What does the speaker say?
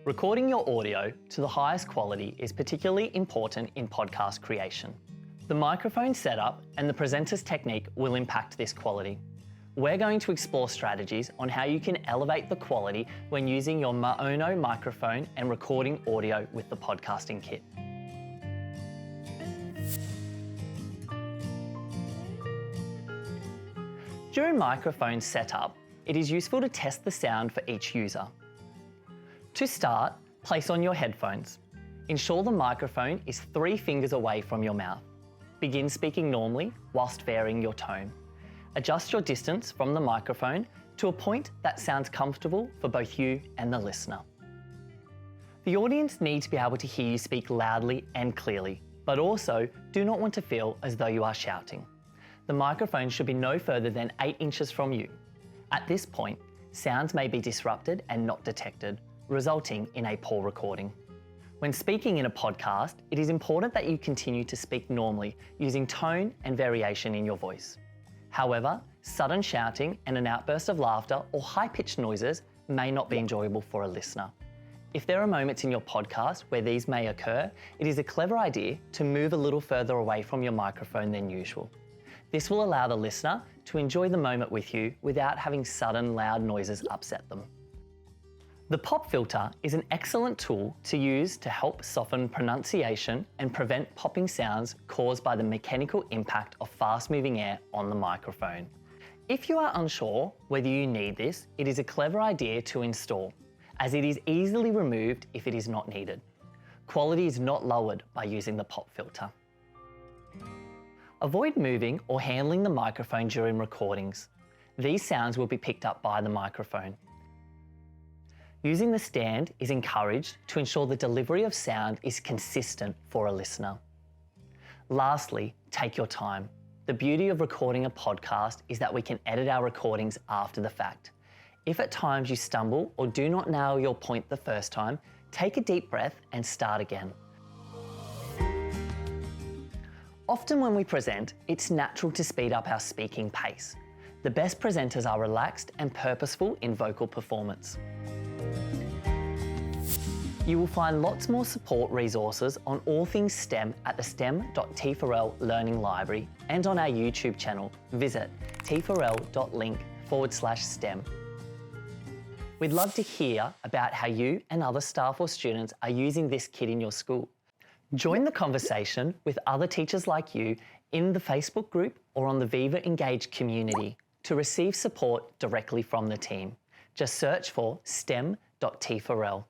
Recording your audio to the highest quality is particularly important in podcast creation. The microphone setup and the presenter's technique will impact this quality. We're going to explore strategies on how you can elevate the quality when using your Maono microphone and recording audio with the podcasting kit. During microphone setup, it is useful to test the sound for each user. To start, place on your headphones. Ensure the microphone is 3 fingers away from your mouth. Begin speaking normally whilst varying your tone. Adjust your distance from the microphone to a point that sounds comfortable for both you and the listener. The audience need to be able to hear you speak loudly and clearly, but also do not want to feel as though you are shouting. The microphone should be no further than 8 inches from you. At this point, sounds may be disrupted and not detected, resulting in a poor recording. When speaking in a podcast, it is important that you continue to speak normally using tone and variation in your voice. However, sudden shouting and an outburst of laughter or high-pitched noises may not be enjoyable for a listener. If there are moments in your podcast where these may occur, it is a clever idea to move a little further away from your microphone than usual. This will allow the listener to enjoy the moment with you without having sudden loud noises upset them. The pop filter is an excellent tool to use to help soften pronunciation and prevent popping sounds caused by the mechanical impact of fast-moving air on the microphone. If you are unsure whether you need this, it is a clever idea to install, as it is easily removed if it is not needed. Quality is not lowered by using the pop filter. Avoid moving or handling the microphone during recordings. These sounds will be picked up by the microphone. Using the stand is encouraged to ensure the delivery of sound is consistent for a listener. Lastly, take your time. The beauty of recording a podcast is that we can edit our recordings after the fact. If at times you stumble or do not nail your point the first time, take a deep breath and start again. Often when we present, it's natural to speed up our speaking pace. The best presenters are relaxed and purposeful in vocal performance. You will find lots more support resources on all things STEM at the stem.t4l Learning Library and on our YouTube channel. Visit t4l.link/STEM. We'd love to hear about how you and other staff or students are using this kit in your school. Join the conversation with other teachers like you in the Facebook group or on the Viva Engage community to receive support directly from the team. Just search for stem.t4l.